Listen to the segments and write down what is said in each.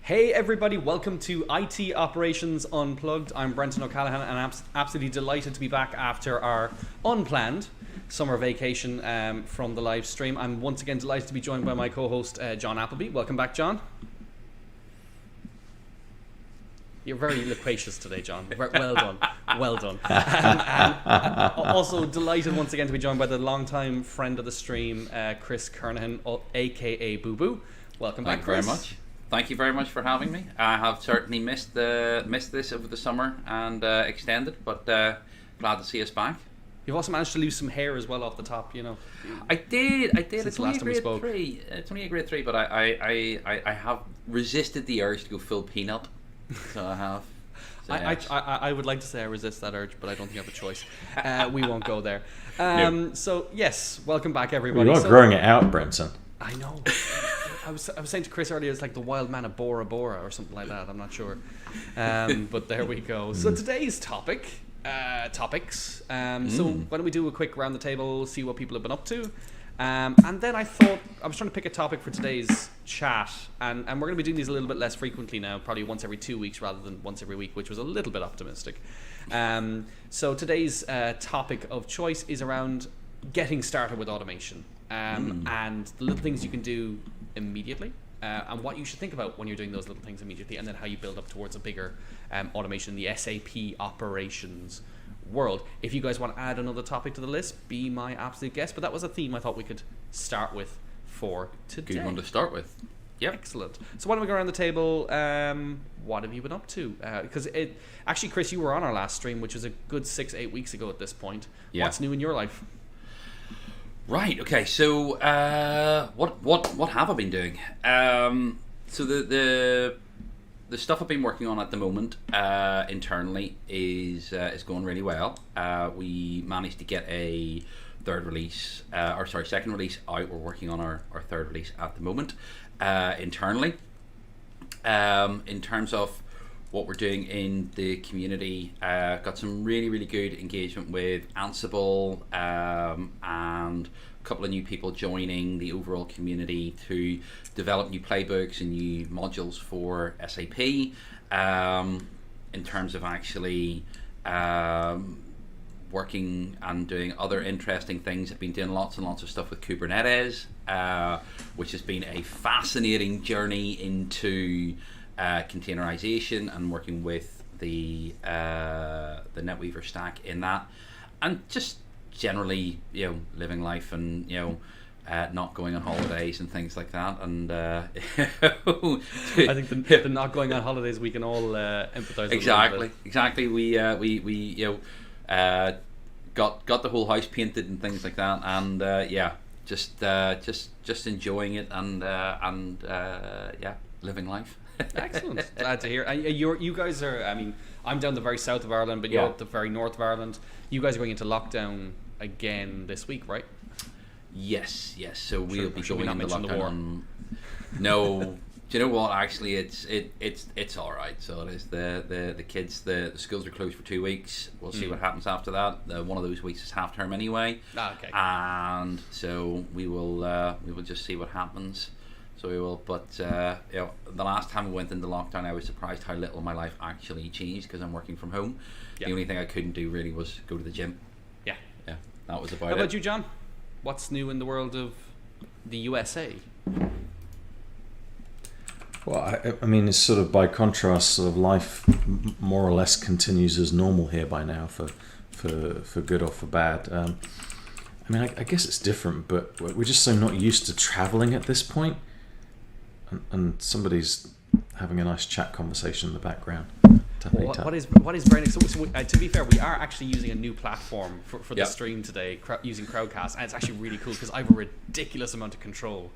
Hey everybody, welcome to IT Operations Unplugged. I'm Brenton O'Callaghan and I'm absolutely delighted to be back after our unplanned summer vacation from the live stream. I'm once again delighted to be joined by my co-host John Appleby. Welcome back, John. You're very loquacious today, John. Well done. Well done. Also delighted once again to be joined by the longtime friend of the stream, Chris Kernaghan, aka Boo Boo. Welcome back, Chris. Thank you very much. Thank you very much for having me. I have certainly missed this over the summer and extended, but glad to see us back. You've also managed to lose some hair as well off the top, you know. I did. It's only a grade 3. It's only a grade 3, but I have resisted the urge to go full peanut. So I have. So I would like to say I resist that urge, but I don't think I have a choice. We won't go there. So yes, welcome back everybody. You are growing it out, Brenton. I know. I was saying to Chris earlier, it's like the wild man of Bora Bora or something like that. I'm not sure. But there we go. So today's topics. So why don't we do a quick round the table, see what people have been up to. And then I thought, I was trying to pick a topic for today's chat. And we're going to be doing these a little bit less frequently now, probably once every 2 weeks rather than once every week, which was a little bit optimistic. So today's topic of choice is around getting started with automation. And the little things you can do immediately, and what you should think about when you're doing those little things immediately, and then how you build up towards a bigger automation in the SAP operations world. If you guys want to add another topic to the list, be my absolute guest, but that was a theme I thought we could start with for today. good one to start with. Yep. Excellent. So why don't we go around the table? What have you been up to? Because actually, Chris, you were on our last stream, which was a good 6-8 weeks ago at this point. Yeah. What's new in your life? Right. Okay. So, what have I been doing? So the stuff I've been working on at the moment internally is going really well. We managed to get a second release out. We're working on our third release at the moment internally. In terms of what we're doing in the community, got some really good engagement with Ansible and a couple of new people joining the overall community to develop new playbooks and new modules for SAP. In terms of actually working and doing other interesting things, I've been doing lots and lots of stuff with Kubernetes, which has been a fascinating journey into containerization and working with the NetWeaver stack in that, and just generally, living life and not going on holidays and things like that. And I think the not going on holidays we can all empathize. Exactly. We got the whole house painted and things like that, and just enjoying it and living life. Excellent. Glad to hear. You guys are, I mean, I'm down the very south of Ireland, but you're up the very north of Ireland. You guys are going into lockdown again this week, right? Yes. So we'll be going into lockdown. No, do you know what? Actually, it's all right. So it is the kids. The schools are closed for 2 weeks. We'll see what happens after that. One of those weeks is half term anyway. Okay. And so we will just see what happens. So we will, but the last time we went into lockdown, I was surprised how little my life actually changed because I'm working from home. Yeah. The only thing I couldn't do really was go to the gym. Yeah, that was about it. How about you, John? What's new in the world of the USA? Well, I mean, it's sort of by contrast, sort of life more or less continues as normal here by now, for good or for bad. I mean, I guess it's different, but we're just so not used to traveling at this point. And somebody's having a nice chat conversation in the background. What is very nice? So, to be fair, we are actually using a new platform for the stream today, using Crowdcast, and it's actually really cool because I have a ridiculous amount of control,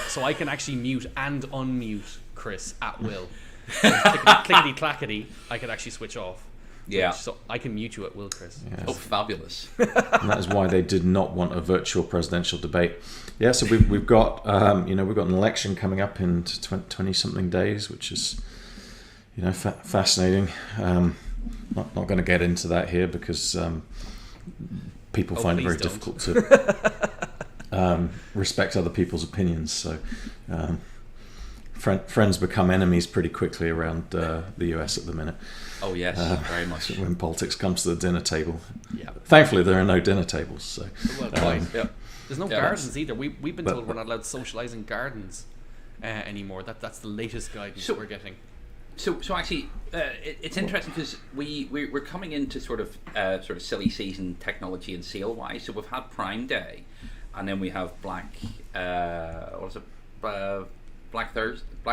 so I can actually mute and unmute Chris at will. Clickety clackety, I could actually switch off. Yeah. So I can mute you at will, Chris. Yes. Oh, fabulous. And that is why they did not want a virtual presidential debate. Yeah, so we've got we've got an election coming up in 20-something days, which is fascinating. Not going to get into that here because people find it very difficult to respect other people's opinions. So friends become enemies pretty quickly around the US at the minute. Oh yes, very much. When politics comes to the dinner table. Yeah. Thankfully, there are no dinner tables. So. Well, quite. Yeah. There's no Yeah, gardens either. We've been told we're not allowed to socialise in gardens anymore. That's the latest guidance we're getting. So actually, it's interesting because we're coming into sort of silly season technology and sale wise. So we've had Prime Day, and then we have Black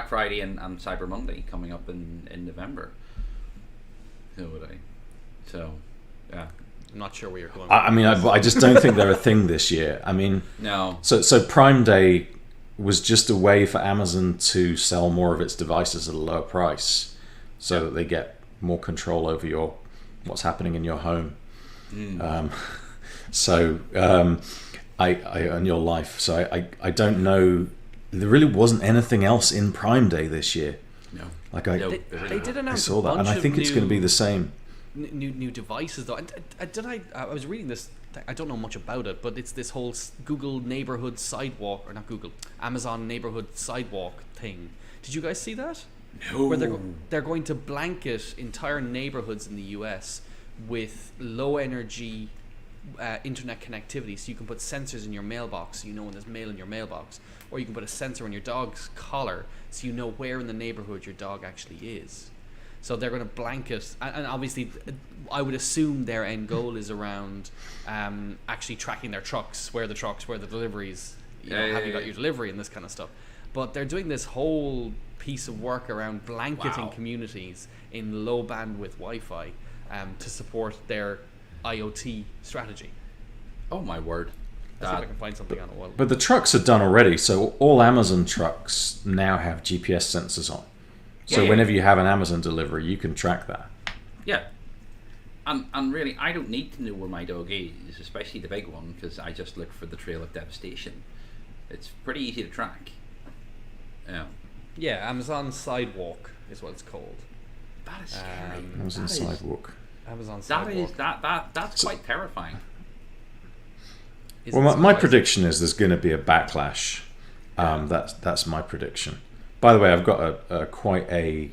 Friday and Cyber Monday coming up in November. So yeah. I'm not sure where you're going. I mean, I just don't think they're a thing this year. I mean, no. So Prime Day was just a way for Amazon to sell more of its devices at a lower price, so that they get more control over what's happening in your home. And your life. So I don't know. There really wasn't anything else in Prime Day this year. No. They did announce I saw that, and I think it's going to be the same. New devices though. And I was reading this. I don't know much about it, but it's this whole Google neighborhood sidewalk, or not Google, Amazon neighborhood sidewalk thing. Did you guys see that? No. Where they're going to blanket entire neighborhoods in the US with low energy internet connectivity, so you can put sensors in your mailbox so you know when there's mail in your mailbox, or you can put a sensor on your dog's collar so you know where in the neighborhood your dog actually is. So they're going to blanket, and obviously I would assume their end goal is around actually tracking their trucks, where the deliveries, have you got your delivery and this kind of stuff. But they're doing this whole piece of work around blanketing communities in low bandwidth Wi-Fi to support their IoT strategy. Oh my word. Let's see if I can find something on it. But the trucks are done already, so all Amazon trucks now have GPS sensors on. So whenever you have an Amazon delivery, you can track that. Yeah. And really, I don't need to know where my dog is, especially the big one, because I just look for the trail of devastation. It's pretty easy to track. Yeah. Yeah, Amazon Sidewalk is what it's called. That is scary. Amazon Sidewalk. Amazon Sidewalk. That's quite terrifying. Well, my prediction is there's going to be a backlash. That's my prediction. By the way, I've got quite a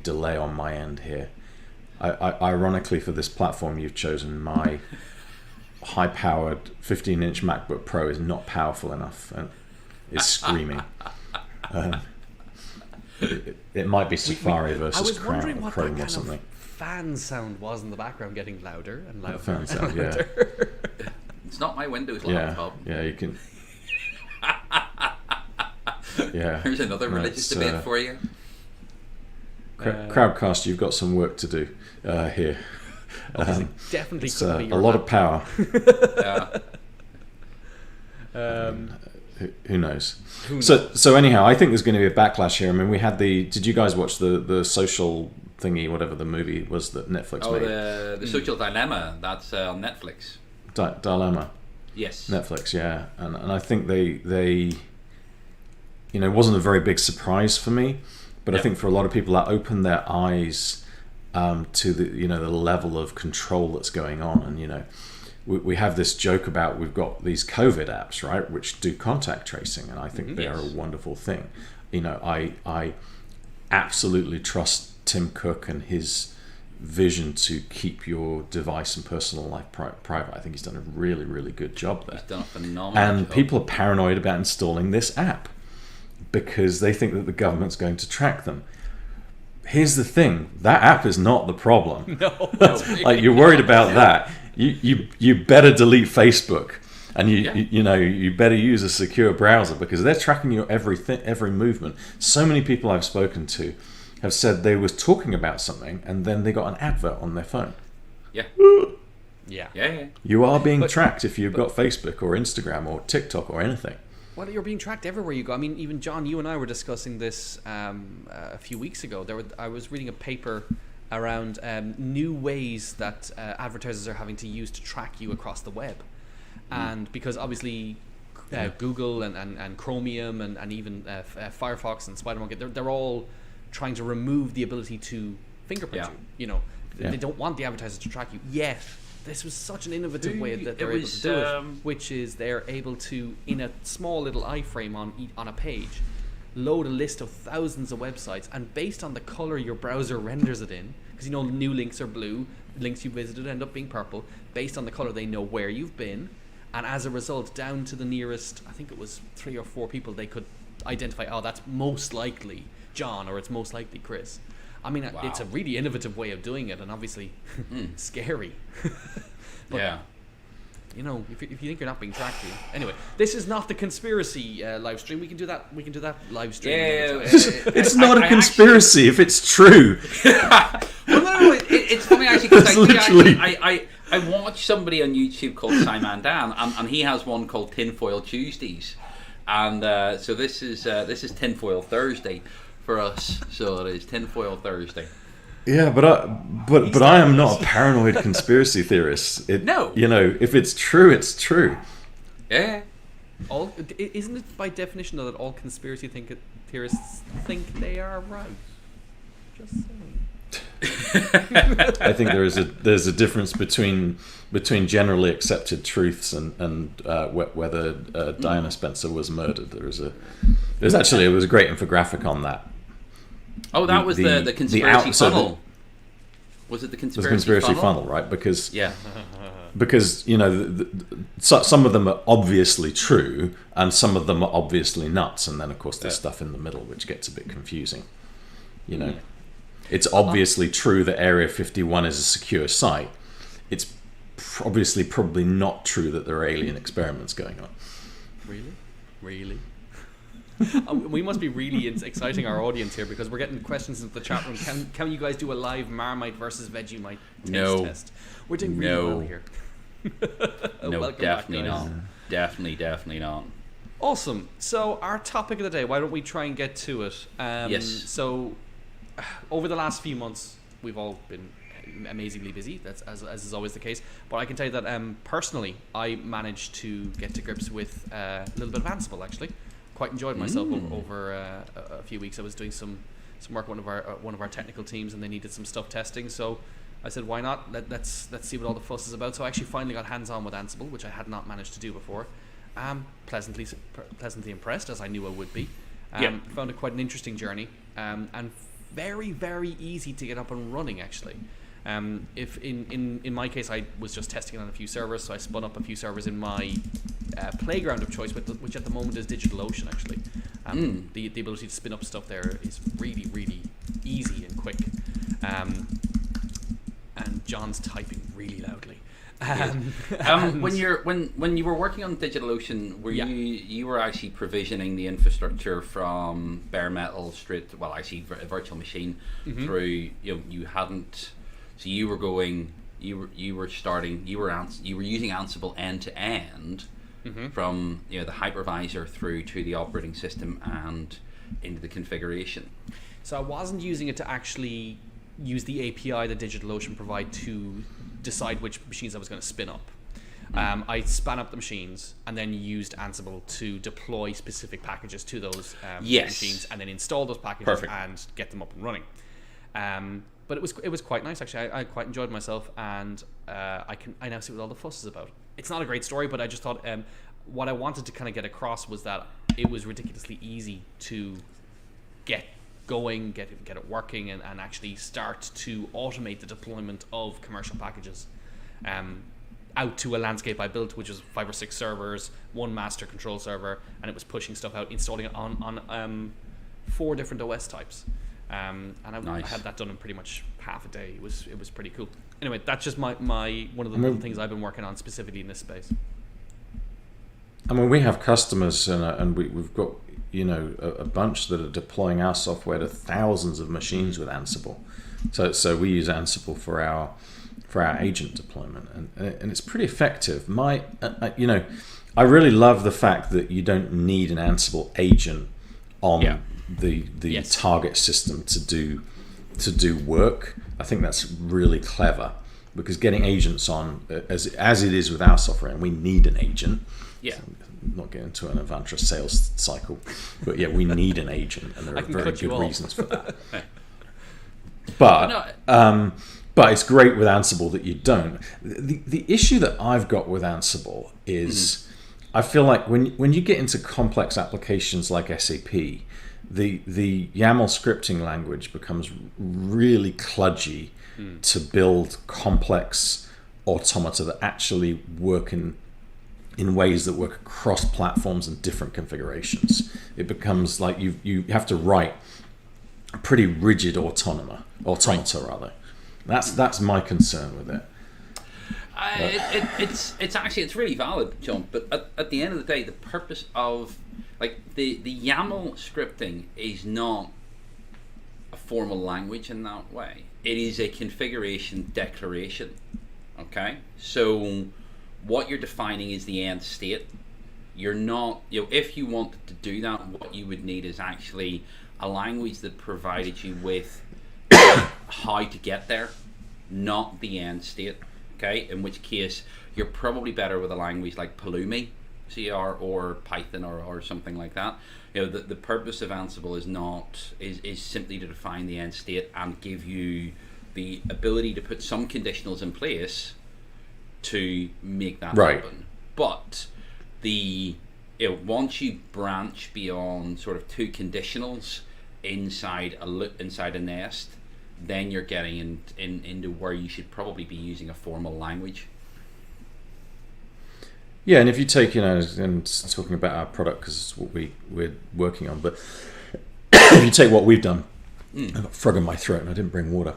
delay on my end here. Ironically, for this platform you've chosen, my high-powered 15-inch MacBook Pro is not powerful enough and is screaming. It might be Safari versus Chrome or something. Fan sound was in the background, getting louder and louder. Fan sound, yeah. It's not my Windows laptop. Yeah, you can. Yeah. Here's another religious debate for you. Crowdcast, you've got some work to do here. Definitely it's could be a lot of power. Who knows? So anyhow, I think there's going to be a backlash here. I mean, we had did you guys watch the social thingy, whatever the movie was that Netflix made? The Social Dilemma, that's on Netflix. Dilemma. Yes. Netflix, yeah. And I think they it wasn't a very big surprise for me, but I think for a lot of people that opened their eyes to the the level of control that's going on. And we have this joke about we've got these COVID apps, right, which do contact tracing, and I think they are a wonderful thing. I absolutely trust Tim Cook and his vision to keep your device and personal life private. I think he's done a really, really good job there. He's done a phenomenal and job. People are paranoid about installing this app because they think that the government's going to track them. Here's the thing, that app is not the problem. No. Like, you're worried about that. You better delete Facebook, and you better use a secure browser, because they're tracking your every movement. So many people I've spoken to have said they was talking about something and then they got an advert on their phone. Yeah. Yeah. You are being tracked if you've got Facebook or Instagram or TikTok or anything. Well, you're being tracked everywhere you go. I mean, even John, you and I were discussing this a few weeks ago. I was reading a paper around new ways that advertisers are having to use to track you across the web. And because obviously Google and Chromium and even Firefox and SpiderMonkey, they're all trying to remove the ability to fingerprint you. They don't want the advertisers to track you. Yet this was such an innovative way that they're able to do it, which is they're able to, in a small little iframe on a page, load a list of thousands of websites, and based on the color your browser renders it in, because new links are blue, links you visited end up being purple, based on the color they know where you've been, and as a result, down to the nearest, I think it was 3 or 4 people, they could identify, oh, that's most likely John, or it's most likely Chris. I mean, Wow. it's a really innovative way of doing it, and obviously scary. But, Yeah. you know, if you think you're not being tracked, anyway, this is not the conspiracy live stream. We can do that. We can do that live stream. Yeah, It's not a conspiracy if it's true. Well, no, it's funny actually because It's literally- I watch somebody on YouTube called Simon Dan, and he has one called Tinfoil Tuesdays, and so this is Tinfoil Thursday for us. So it is Tinfoil Thursday. Yeah, but I am not a paranoid conspiracy theorist. No. You know, if it's true, it's true. Yeah. Isn't it by definition though that all conspiracy theorists think they are right? Just saying. I think there's a difference between generally accepted truths and whether Diana Spencer was murdered. It was a great infographic on that. Oh, that was the conspiracy funnel. Was it the It was conspiracy, a conspiracy funnel, right? Because Yeah. because you know some of them are obviously true and some of them are obviously nuts, and then of course there's stuff in the middle which gets a bit confusing. You know, it's obviously true that Area 51 is a secure site. It's obviously probably not true that there are alien experiments going on. Really? We must be really exciting our audience here, because we're getting questions in the chat room. Can you guys do a live Marmite versus Vegemite taste test? We're doing really well here. No, Welcome definitely back, guys. not. Definitely not. Awesome. So our topic of the day, why don't we try and get to it? Yes. So over the last few months, we've all been amazingly busy. That's as is always the case. But I can tell you that personally, I managed to get to grips with a little bit of Ansible actually. Quite enjoyed myself over a few weeks. I was doing some work with one of our technical teams, and they needed some stuff testing. So I said, why not? Let's see what all the fuss is about. So I actually finally got hands on with Ansible, which I had not managed to do before. Pleasantly impressed, as I knew I would be. Found it quite an interesting journey, and very, very easy to get up and running actually. If in my case, I was just testing on a few servers, so I spun up a few servers in my playground of choice, which at the moment is DigitalOcean actually. The ability to spin up stuff there is really, really easy and quick. And John's typing really loudly. When you were working on DigitalOcean, you were actually provisioning the infrastructure from bare metal straight to, well, actually a virtual machine through, you hadn't, so you were going, you were using Ansible end to end from the hypervisor through to the operating system and into the configuration. So I wasn't using it to actually use the API that DigitalOcean provide to decide which machines I was going to spin up. I span up the machines and then used Ansible to deploy specific packages to those machines, and then install those packages and get them up and running. But it was quite nice actually. I quite enjoyed myself, and I now see what all the fuss is about. It's not a great story, but I just thought what I wanted to kind of get across was that it was ridiculously easy to get going, get it working, and actually start to automate the deployment of commercial packages out to a landscape I built, which was 5 or 6 servers, one master control server, and it was pushing stuff out, installing it on 4 different OS types. And I had that done in pretty much half a day. It was pretty cool. Anyway, that's just my one of the little things I've been working on specifically in this space. I mean, we have customers, and we've got a bunch that are deploying our software to thousands of machines with Ansible. So we use Ansible for our agent deployment, and it's pretty effective. I really love the fact that you don't need an Ansible agent on the target system to do work. I think that's really clever, because getting agents on, as it is with our software, and we need an agent. Yeah. So I'm not getting into an Avantra sales cycle, but we need an agent, and there are very good reasons for that. But it's great with Ansible that you don't. The issue that I've got with Ansible is I feel like when you get into complex applications like SAP, the YAML scripting language becomes really kludgy to build complex automata that actually work in ways that work across platforms and different configurations. It becomes like you have to write a pretty rigid automata rather. That's my concern with it. It's really valid, John. But at the end of the day, the purpose of the YAML scripting is not a formal language in that way. It is a configuration declaration. Okay, so what you're defining is the end state. You're not, if you wanted to do that, what you would need is actually a language that provided you with how to get there, not the end state. Okay, in which case you're probably better with a language like Pulumi, CR, or Python, or something like that. The purpose of Ansible is simply to define the end state and give you the ability to put some conditionals in place to make that happen. But once you branch beyond sort of two conditionals inside a nest, then you're getting into where you should probably be using a formal language. Yeah, and if you take, and talking about our product because it's what we're working on, but if you take what we've done, I've got a frog in my throat and I didn't bring water.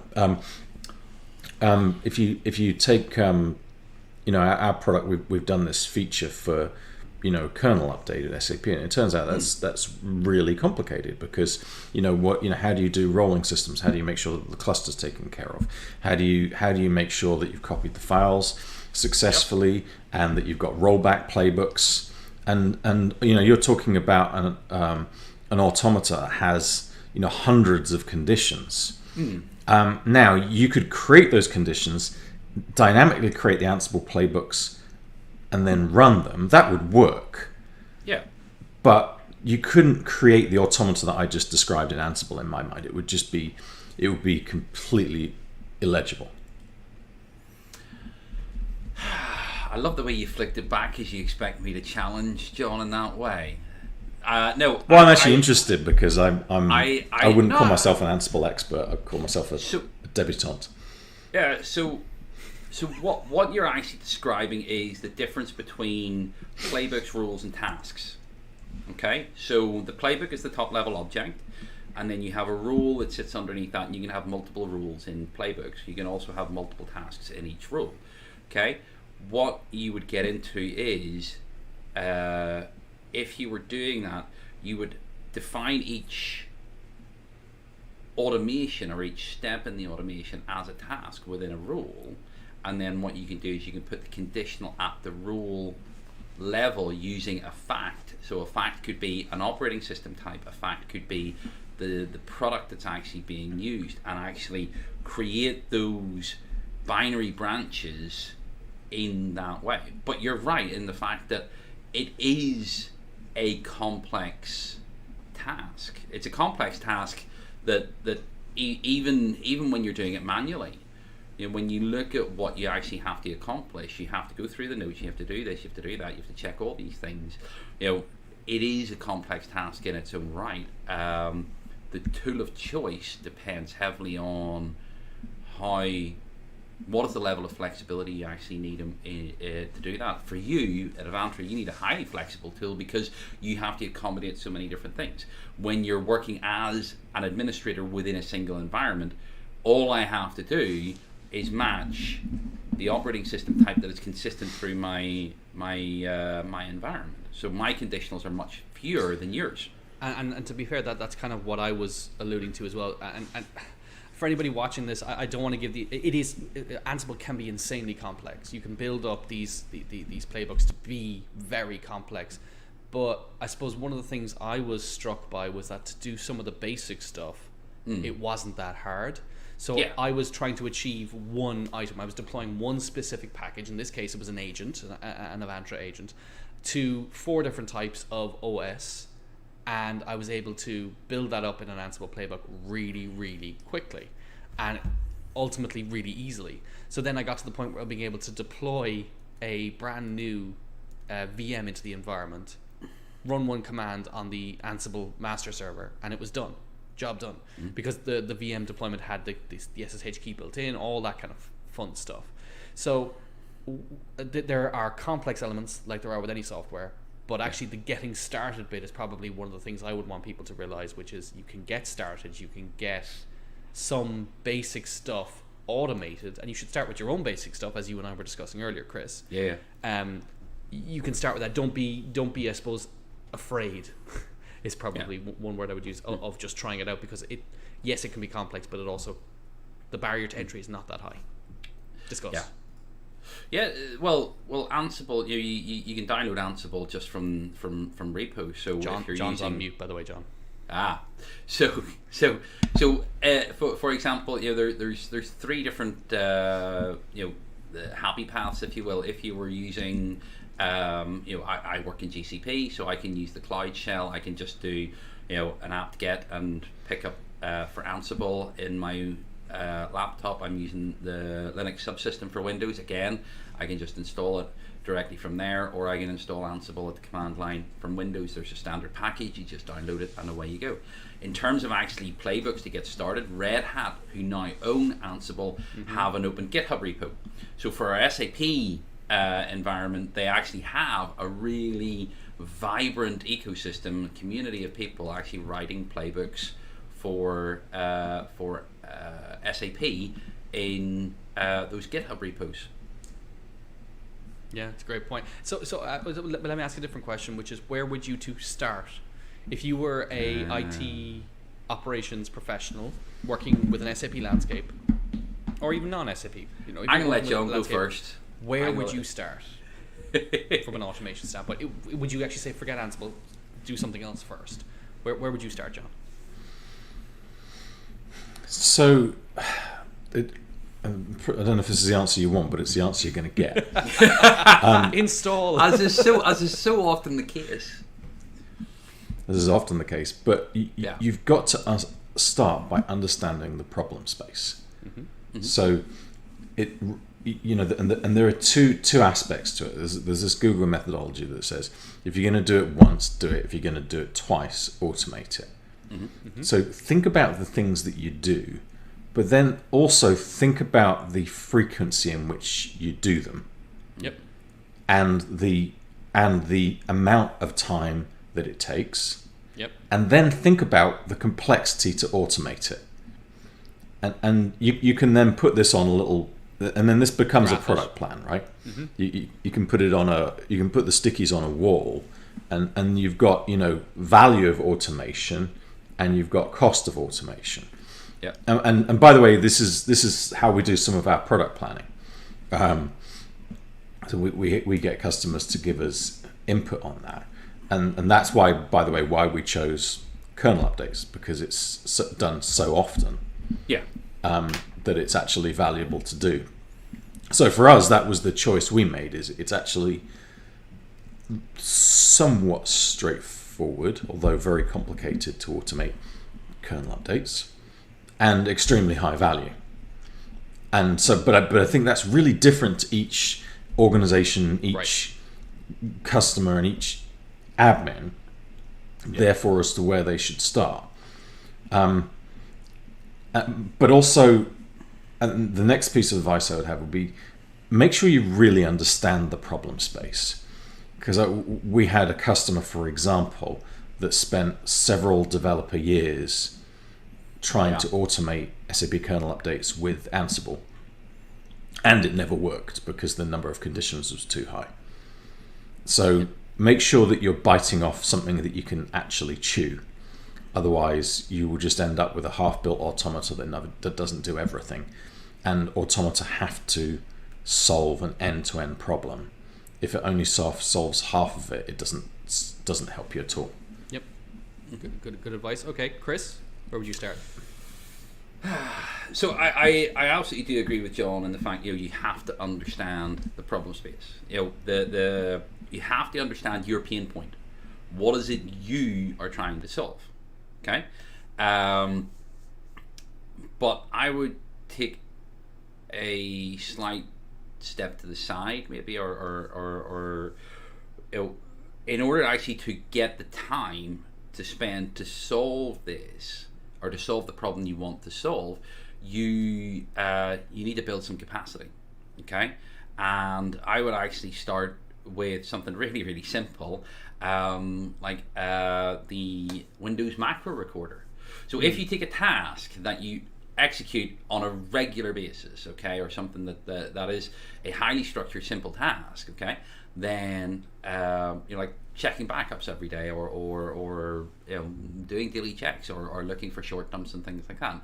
If you take, our product, we've done this feature for, kernel update at SAP, and it turns out that's really complicated because how do you do rolling systems? How do you make sure that the cluster's taken care of? How do you make sure that you've copied the files successfully and that you've got rollback playbooks? And you're talking about an automata that has hundreds of conditions. Now you could create those conditions, dynamically create the Ansible playbooks, and then run them. That would work. Yeah. But you couldn't create the automata that I just described in Ansible in my mind. It would be completely illegible. I love the way you flicked it back as you expect me to challenge John in that way. No. Well, I'm actually interested because I wouldn't call myself an Ansible expert. I'd call myself a debutante. Yeah. So what you're actually describing is the difference between playbooks, rules, and tasks. Okay. So the playbook is the top level object, and then you have a rule that sits underneath that, and you can have multiple rules in playbooks. You can also have multiple tasks in each rule. Okay. What you would get into is, if you were doing that, you would define each automation or each step in the automation as a task within a rule, and then what you can do is you can put the conditional at the rule level using a fact. So a fact could be an operating system type, a fact could be the product that's actually being used, and actually create those binary branches in that way. But you're right in the fact that it is a complex task. It's a complex task that even when you're doing it manually, when you look at what you actually have to accomplish, you have to go through the notes, you have to do this, you have to do that, you have to check all these things. It is a complex task in its own right. The tool of choice depends heavily on what is the level of flexibility you actually need to do that. For you at Avantra, you need a highly flexible tool because you have to accommodate so many different things. When you're working as an administrator within a single environment, all I have to do is match the operating system type that is consistent through my environment. So my conditionals are much fewer than yours. And to be fair, that's kind of what I was alluding to as well. And for anybody watching this, I don't want to give Ansible can be insanely complex. You can build up these playbooks to be very complex. But I suppose one of the things I was struck by was that to do some of the basic stuff, it wasn't that hard. So yeah. I was trying to achieve one item. I was deploying one specific package. In this case, it was an agent, an Avantra agent, to 4 different types of OS. And I was able to build that up in an Ansible playbook really, really quickly and ultimately really easily. So then I got to the point where I was being able to deploy a brand new VM into the environment run one command on the Ansible master server, and it was done. Job done. Because the VM deployment had the SSH key built in, all that kind of fun stuff. So there are complex elements like there are with any software, but actually the getting started bit is probably one of the things I would want people to realize, which is you can get started, you can get some basic stuff automated, and you should start with your own basic stuff, as you and I were discussing earlier, Chris. Yeah. You can start with that. Don't be I suppose afraid is probably one word I would use of just trying it out, because it can be complex, but it also, the barrier to entry is not that high. Discuss. Yeah, well, Ansible. You can download Ansible just from repo. So John's on mute, by the way, John. So for example, there's three different happy paths, if you will. If you were using, I work in GCP, so I can use the Cloud Shell. I can just do an apt-get and pick up for Ansible in my laptop. I'm using the Linux subsystem for Windows. Again, I can just install it directly from there, or I can install Ansible at the command line from Windows. There's a standard package, you just download it and away you go. In terms of actually playbooks to get started, Red Hat, who now own Ansible, have an open GitHub repo. So for our SAP environment, they actually have a really vibrant ecosystem, community of people actually writing playbooks for SAP in those GitHub repos. Yeah, it's a great point. So let me ask a different question, which is, where would you two start if you were a IT operations professional working with an SAP Landscape, or even non-SAP? I'm gonna let John go first. Where would you start from an automation standpoint? Would you actually say forget Ansible, do something else first? Where would you start, John? So, I don't know if this is the answer you want, but it's the answer you're going to get. Install. As is so often the case. This is often the case, but you've got to start by understanding the problem space. So, and there are two aspects to it. There's this Google methodology that says if you're going to do it once, do it. If you're going to do it twice, automate it. So think about the things that you do, but then also think about the frequency in which you do them. Yep. And the amount of time that it takes. Yep. And then think about the complexity to automate it. And you can then put this on a little, and then this becomes a product plan, right? You can put it on you can put the stickies on a wall, and you've got value of automation, and you've got cost of automation. Yeah. And by the way, this is how we do some of our product planning. So we get customers to give us input on that, and that's why, by the way, why we chose kernel updates, because it's done so often. Yeah. That it's actually valuable to do. So for us, that was the choice we made. It's actually somewhat straightforward, although very complicated to automate kernel updates, and extremely high value. And so, but I think that's really different to each organization, each customer, and each admin. Therefore, as to where they should start. But also, and the next piece of advice I would have would be, make sure you really understand the problem space. Because we had a customer, for example, that spent several developer years trying to automate SAP kernel updates with Ansible. And it never worked because the number of conditions was too high. So make sure that you're biting off something that you can actually chew. Otherwise, you will just end up with a half-built automata that doesn't do everything. And automata have to solve an end-to-end problem. If it only solves half of it, it doesn't help you at all. Yep. Good advice. Okay, Chris, where would you start? So I absolutely do agree with John in the fact you have to understand the problem space. You have to understand your pain point. What is it you are trying to solve? Okay, but I would take a slight step to the side, maybe, or in order actually to get the time to spend to solve this, or to solve the problem you want to solve, you need to build some capacity. Okay, and I would actually start with something really, really simple, like the Windows macro recorder. So if you take a task that you execute on a regular basis, okay, or something that is a highly structured, simple task, okay, then you're like checking backups every day, or you know, doing daily checks, or looking for short dumps and things like that.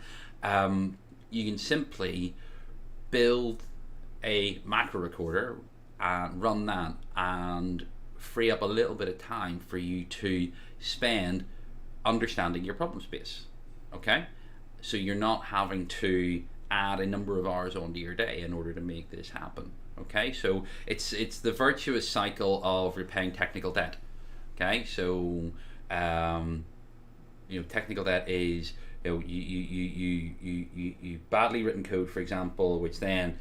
You can simply build a macro recorder and run that, and free up a little bit of time for you to spend understanding your problem space. Okay, so you're not having to add a number of hours onto your day in order to make this happen. Okay, so it's the virtuous cycle of repaying technical debt. Okay, so technical debt is, you badly written code, for example, which then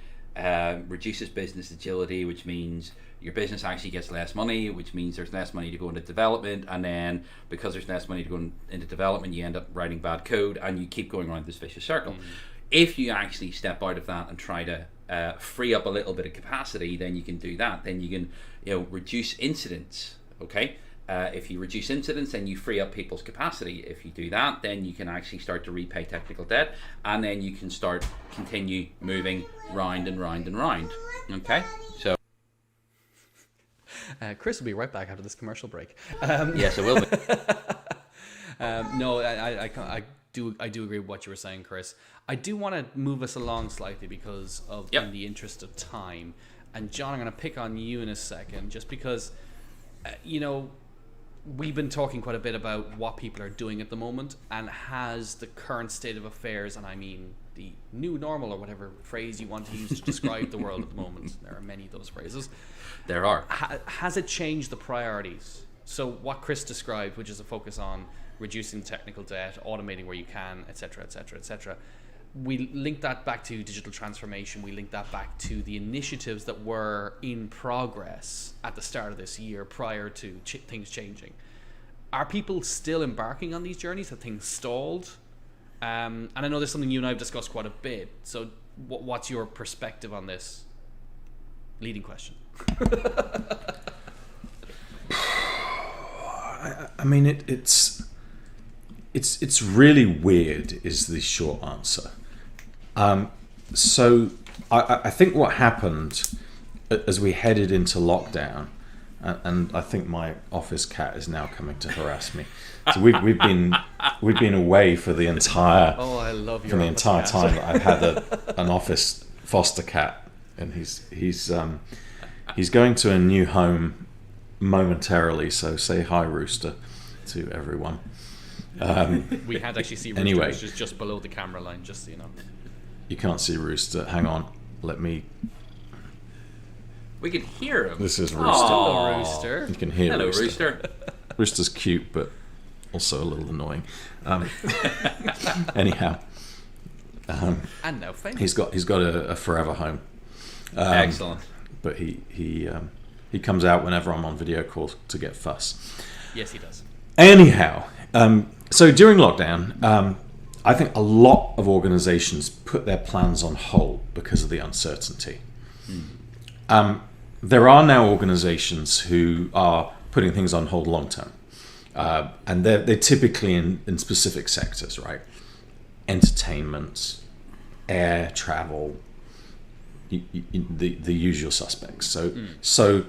reduces business agility, which means your business actually gets less money, which means there's less money to go into development, and then because there's less money to go into development, you end up writing bad code, and you keep going around this vicious circle. If you actually step out of that and try to free up a little bit of capacity, then you can do that. Then you can reduce incidents. Okay, if you reduce incidents, then you free up people's capacity. If you do that, then you can actually start to repay technical debt, and then you can continue moving round and round and round. Okay, so Chris will be right back after this commercial break. Yes, I will be. No, I do agree with what you were saying, Chris. I do want to move us along slightly because of in the interest of time. And John, I'm going to pick on you in a second, just because we've been talking quite a bit about what people are doing at the moment, and has the current state of affairs, and I mean the new normal, or whatever phrase you want to use to describe the world at the moment. There are many of those phrases. There are. Has it changed the priorities? So what Chris described, which is a focus on reducing technical debt, automating where you can, etc., etc., etc. We link that back to digital transformation. We link that back to the initiatives that were in progress at the start of this year, prior to things changing. Are people still embarking on these journeys? Have things stalled? And I know there's something you and I have discussed quite a bit. So what's your perspective on this? Leading question. I mean, it's really weird, is the short answer. So I think what happened as we headed into lockdown, and I think my office cat is now coming to harass me. So we've been away for the entire cat. time that I've had an office foster cat, and he's going to a new home momentarily. So say hi, Rooster, to everyone. We can't actually see Rooster, anyway, which is just below the camera line, just so you know. You can't see Rooster. Hang on. Let me... We can hear him. This is Rooster. Hello, Rooster. You can hear Hello, Rooster. Rooster. Rooster's cute, but also a little annoying. Anyhow. And now famous. He's got a forever home. Excellent. But he comes out whenever I'm on video call to get fuss. Yes, he does. Anyhow, so during lockdown, I think a lot of organizations put their plans on hold because of the uncertainty. There are now organizations who are putting things on hold long term, and they're typically in specific sectors, right? Entertainment, air travel, the usual suspects. So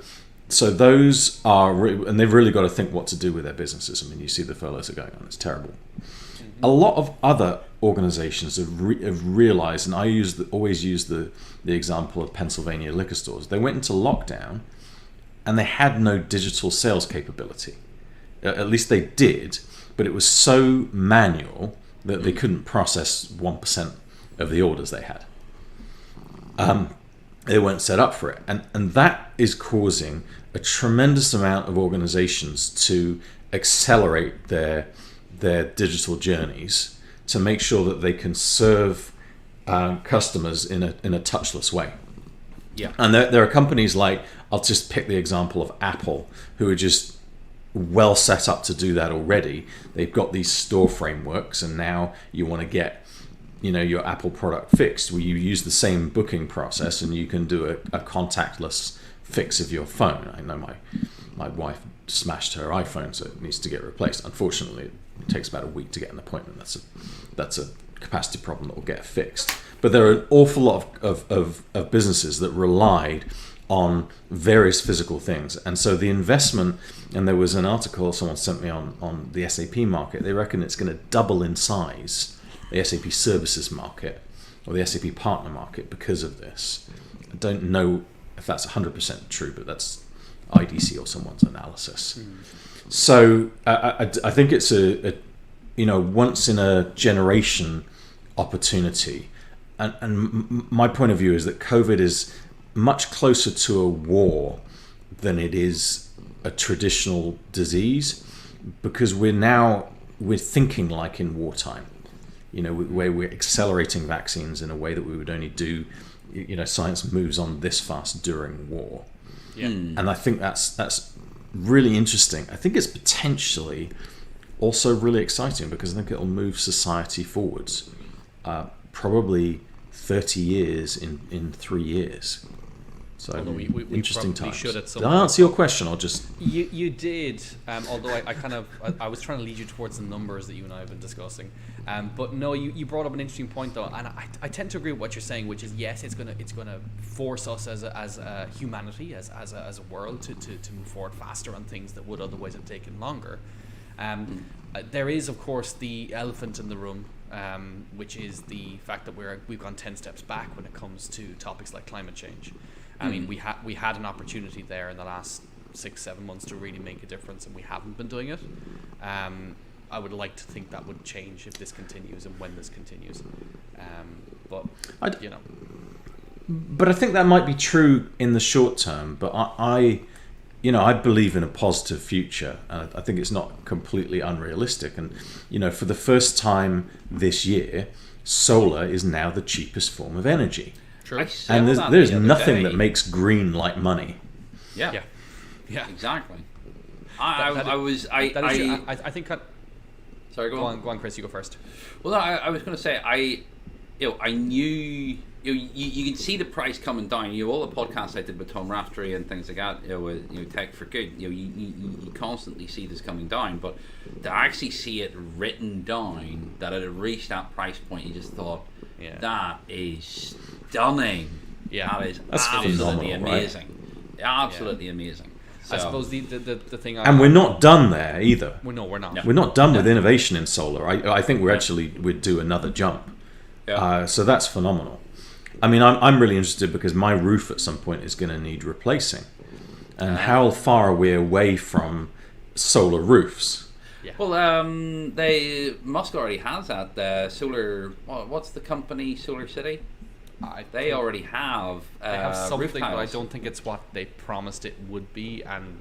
those are, and they've really got to think what to do with their businesses. I mean, you see the furloughs are going on; it's terrible. A lot of other organizations have realized, and I always use the example of Pennsylvania liquor stores. They went into lockdown, and they had no digital sales capability. At least they did, but it was so manual that they couldn't process 1% of the orders they had. They weren't set up for it, and that is causing a tremendous amount of organizations to accelerate their digital journeys to make sure that they can serve customers in a touchless way. Yeah. And there are companies like, I'll just pick the example of Apple, who are just well set up to do that already. They've got these store frameworks, and now you want to get your Apple product fixed. Well, you use the same booking process, and you can do a contactless fix of your phone. I know my wife smashed her iPhone, so it needs to get replaced. Unfortunately, it takes about a week to get an appointment. That's a capacity problem that will get fixed. But there are an awful lot of businesses that relied on various physical things, and so the investment. And there was an article someone sent me on the SAP market. They reckon it's going to double in size, the SAP services market or the SAP partner market, because of this. I don't know if that's 100% true, but that's IDC or someone's analysis. So I think it's a once in a generation opportunity, and my point of view is that COVID is much closer to a war than it is a traditional disease, because we're thinking like in wartime, where we're accelerating vaccines in a way that we would only do, science moves on this fast during war. And I think that's really interesting. I think it's potentially also really exciting, because I think it'll move society forwards, probably 30 years in 3 years. So we interesting probably times. should at some Did I answer your question, or just you did? Although I was trying to lead you towards the numbers that you and I have been discussing. But no, you brought up an interesting point though, and I tend to agree with what you're saying, which is yes, it's gonna force us as a humanity, as a world, to move forward faster on things that would otherwise have taken longer. There is of course the elephant in the room, which is the fact that we've gone 10 steps back when it comes to topics like climate change. I mean, we had an opportunity there in the last 6-7 months to really make a difference, and we haven't been doing it. I would like to think that would change if this continues and when this continues. But I think that might be true in the short term. But I believe in a positive future, and I think it's not completely unrealistic. And for the first time this year, solar is now the cheapest form of energy. And there's nothing that makes green like money. Yeah. Exactly. I think. Sorry, go on. Go on, Chris. You go first. Well, I was going to say I knew. You can see the price coming down. All the podcasts I did with Tom Raftery and things like that. With Tech for Good. You constantly see this coming down, but to actually see it written down that it had reached that price point, you just thought, that is stunning. Yeah, that's absolutely amazing. Right? Absolutely amazing. So. I suppose the thing. And we're not done there either. We're not. No. We're not done with innovation in solar. I think we'd do another jump. Yeah. So that's phenomenal. I mean, I'm really interested because my roof at some point is going to need replacing. And how far are we away from solar roofs? Yeah. Well, Musk already has that solar. What's the company? Solar City. They already have. They have something, roof but I tiles. don't think it's what they promised it would be. And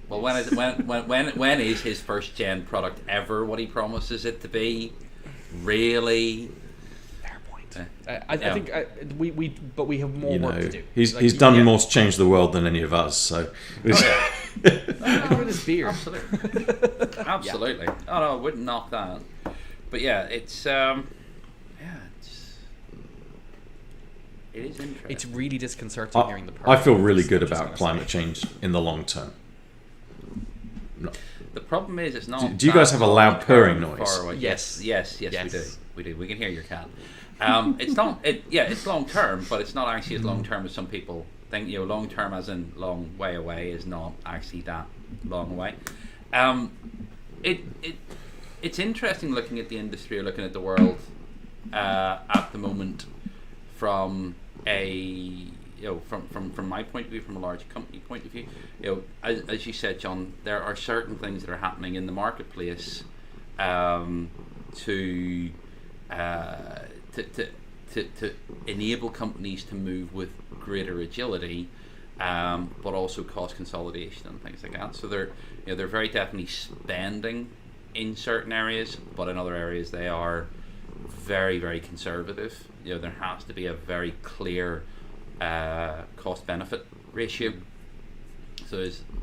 well, when is his first gen product ever what he promises it to be? Really? Fair point. I think we have more work to do. He's done more to change the world than any of us. So. Look at his beard. Absolutely. Yeah. Oh no, I wouldn't knock that. But yeah, it is interesting. It's really disconcerting hearing the price. I feel really good about climate change in the long term. No. The problem is it's not. Do you guys have a loud purring noise? Yes, we do. We can hear your cat. It's not. It's long term, but it's not actually as long term as some people think. Long term as in long way away is not actually that long away. It's interesting looking at the industry or looking at the world at the moment from from my point of view, from a large company point of view. As you said, John, there are certain things that are happening in the marketplace to enable companies to move with greater agility, but also cost consolidation and things like that. So they're very definitely spending in certain areas, but in other areas they are very, very conservative. There has to be a very clear cost benefit ratio.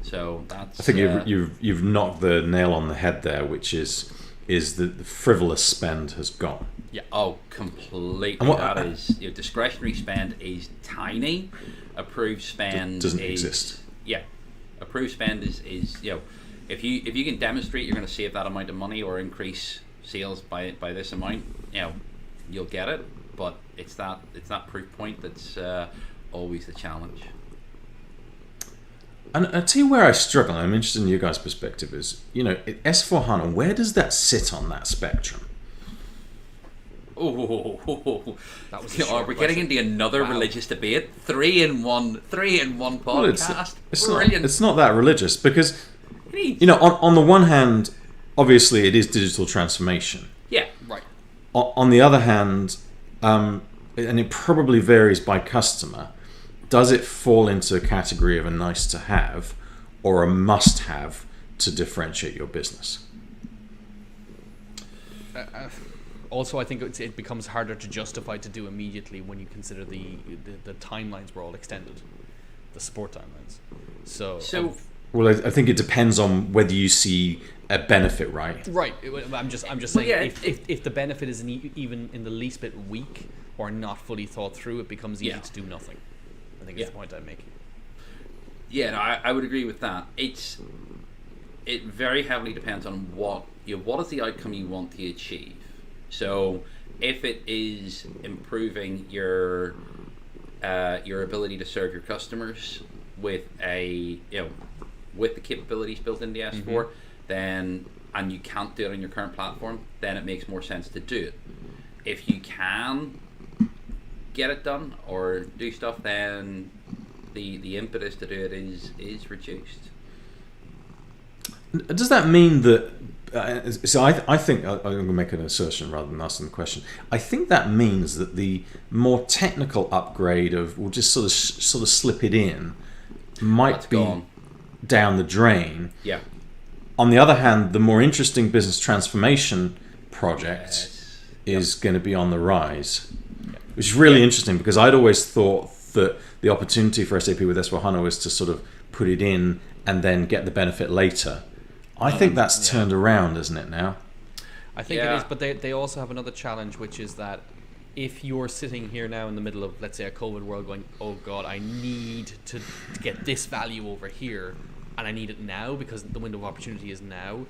So that's. I think you've knocked the nail on the head there, which is that the frivolous spend has gone. Yeah. Oh, completely. And what- That is, discretionary spend is tiny. Approved spend Doesn't is, exist. Yeah, approved spend is if you can demonstrate you're going to save that amount of money or increase sales by this amount, you'll get it. But it's that proof point that's always the challenge. And I'll tell you where I struggle, I'm interested in your guys' perspective, is, S4HANA, where does that sit on that spectrum? Oh, That was a short we're getting question. into another Wow. religious debate. Three in one podcast. Well, it's Brilliant. not that religious, because, on the one hand, obviously it is digital transformation. Yeah. Right. On the other hand, and it probably varies by customer, does it fall into a category of a nice to have or a must have to differentiate your business? Also, I think it becomes harder to justify to do immediately when you consider the timelines were all extended, the support timelines. So Well, I think it depends on whether you see a benefit, right? right. I'm just saying, yeah, if the benefit is even in the least bit weak or not fully thought through, it becomes easy to do nothing. I think that's the point I'm making. Yeah, no, I would agree with that. It very heavily depends on what is the outcome you want to achieve. So if it is improving your ability to serve your customers with with the capabilities built into S4, then, and you can't do it on your current platform, then it makes more sense to do it. If you can get it done or do stuff, then the impetus to do it is reduced. Does that mean that? So I think I'm going to make an assertion rather than asking the question. I think that means that the more technical upgrade of we'll just sort of slip it in might That's be gone down the drain. Yeah. On the other hand, the more interesting business transformation project is going to be on the rise, which is really interesting because I'd always thought that the opportunity for SAP with S4HANA was to sort of put it in and then get the benefit later. I think that's turned around, isn't it now? I think it is, but they also have another challenge, which is that if you're sitting here now in the middle of, let's say, a COVID world going, oh God, I need to get this value over here, and I need it now because the window of opportunity is now,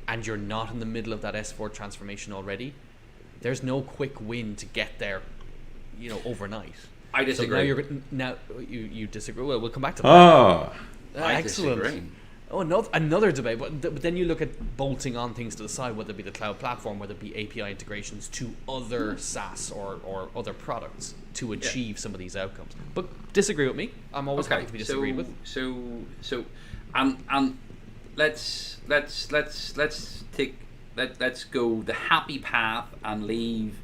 and you're not in the middle of that S4 transformation already, there's no quick win to get there, overnight. I disagree. So now you disagree. Well, we'll come back to that. Oh, I Excellent. disagree. Oh, another debate. But then you look at bolting on things to the side, whether it be the cloud platform, whether it be API integrations to other SaaS or other products to achieve some of these outcomes. But disagree with me. I'm always happy to be disagreed with. And let's go the happy path and leave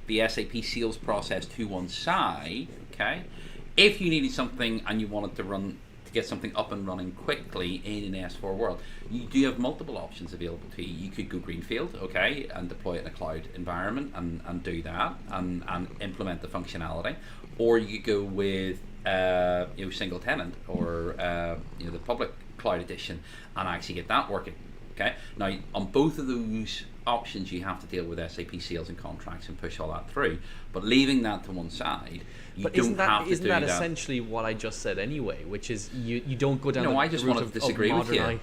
the SAP sales process to one side. Okay, if you needed something and you wanted to get something up and running quickly in an S4 world, you do have multiple options available to you. You could go greenfield, okay, and deploy it in a cloud environment and do that and implement the functionality, or you could go with single tenant or the public cloud edition and actually get that working. Okay. Now, on both of those options, you have to deal with SAP sales and contracts and push all that through. But leaving that to one side, isn't that essentially what I just said anyway? Which is you don't go down. No, the I just route wanted of to disagree with you.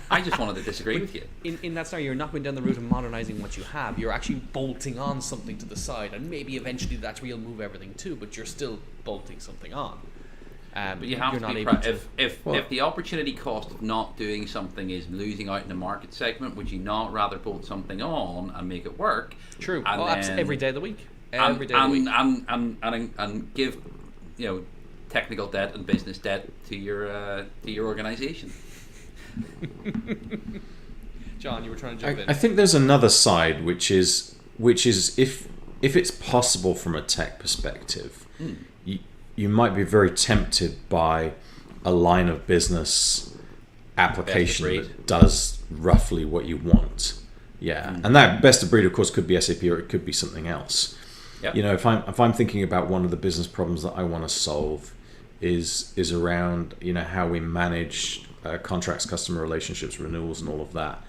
I just wanted to disagree with you. In that scenario, you're not going down the route of modernizing what you have. You're actually bolting on something to the side, and maybe eventually that's where you'll move everything to. But you're still bolting something on. But you have you're to not be able to. If the opportunity cost of not doing something is losing out in a market segment, would you not rather bolt something on and make it work? True. And every day of the week. And give technical debt and business debt to your organization. John, you were trying to jump in. I think there's another side, which is if it's possible from a tech perspective, you might be very tempted by a line of business application that does roughly what you want. Yeah, and that best of breed, of course, could be SAP or it could be something else. Yep. If I'm thinking about one of the business problems that I want to solve, is around how we manage contracts, customer relationships, renewals, and all of that.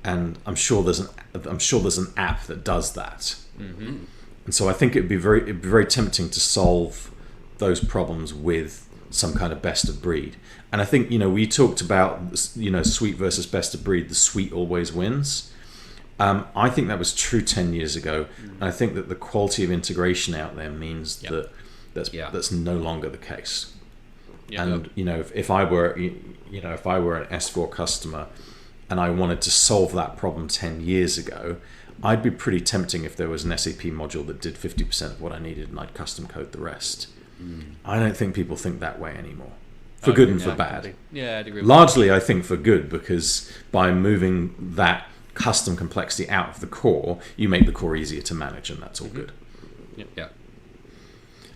And I'm sure there's an app that does that. Mm-hmm. And so I think it'd be very tempting to solve those problems with some kind of best of breed. And I think we talked about suite versus best of breed. The suite always wins. I think that was true 10 years ago, and I think that the quality of integration out there means that's no longer the case. Yeah. And if I were an S4 customer and I wanted to solve that problem 10 years ago, I'd be pretty tempting if there was an SAP module that did 50% of what I needed and I'd custom code the rest. I don't think people think that way anymore, for good and for bad. Yeah, I'd agree with Largely, I think for good, because by moving that custom complexity out of the core, you make the core easier to manage, and that's all good. Yeah.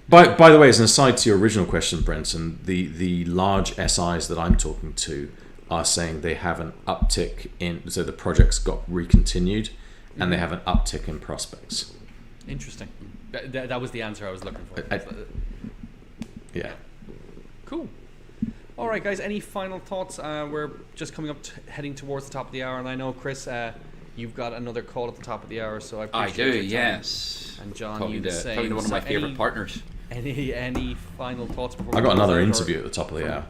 By the way, as an aside to your original question, Brenton, the large SIs that I'm talking to are saying they have an uptick so the projects got recontinued, and they have an uptick in prospects. Interesting. That was the answer I was looking for. Yeah. Cool. All right, guys. Any final thoughts? We're just coming up, heading towards the top of the hour, and I know, Chris, you've got another call at the top of the hour, so I appreciate your time. Yes. And John, Talking you the same. Talking to one of my favorite partners. Any final thoughts before? I got another interview at the top of the hour.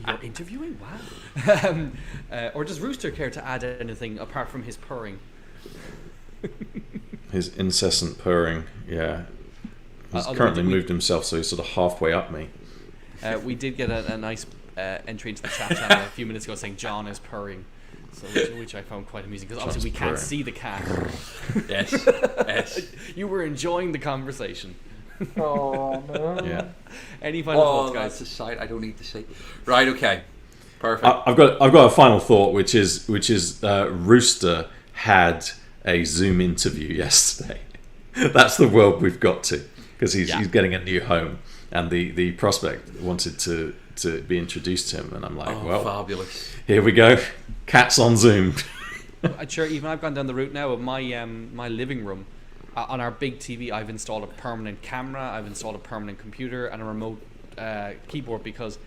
You're interviewing? Wow. Or does Rooster care to add anything apart from his purring? His incessant purring, yeah. He's currently moved himself, so he's sort of halfway up me. We did get a nice entry into the chat channel a few minutes ago saying John is purring, so which I found quite amusing, because obviously we can't see the cat. Yes. You were enjoying the conversation. Oh no. Yeah. Any final thoughts, guys? That's a sight I don't need to see. Right. Okay. Perfect. I've got a final thought, which is Rooster had a Zoom interview yesterday. That's the world we've got to, because he's getting a new home, and the prospect wanted to be introduced to him, and I'm like, well, fabulous. Here we go, cats on Zoom. Sure, even I've gone down the route now of my my living room. On our big TV, I've installed a permanent camera, I've installed a permanent computer, and a remote keyboard, because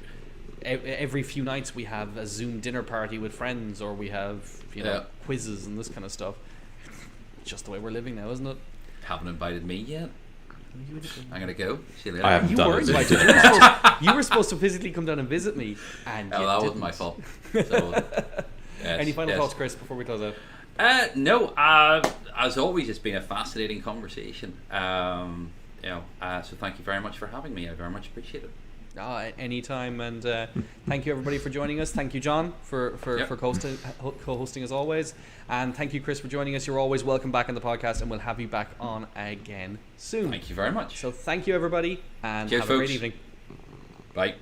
every few nights we have a Zoom dinner party with friends, or we have quizzes and this kind of stuff. Just the way we're living now, isn't it? Haven't invited me yet. I'm gonna go. See you later. I haven't done it. You were supposed to physically come down and visit me, and that wasn't my fault. So, any final thoughts, Chris, before we close out? No. As always, it's been a fascinating conversation. So thank you very much for having me. I very much appreciate it. Anytime, and thank you everybody for joining us. Thank you, John, for co-hosting as always, and thank you, Chris, for joining us. You're always welcome back on the podcast, and we'll have you back on again soon. Thank you very much. So thank you, everybody, and cheers, have a great folks. evening. Bye.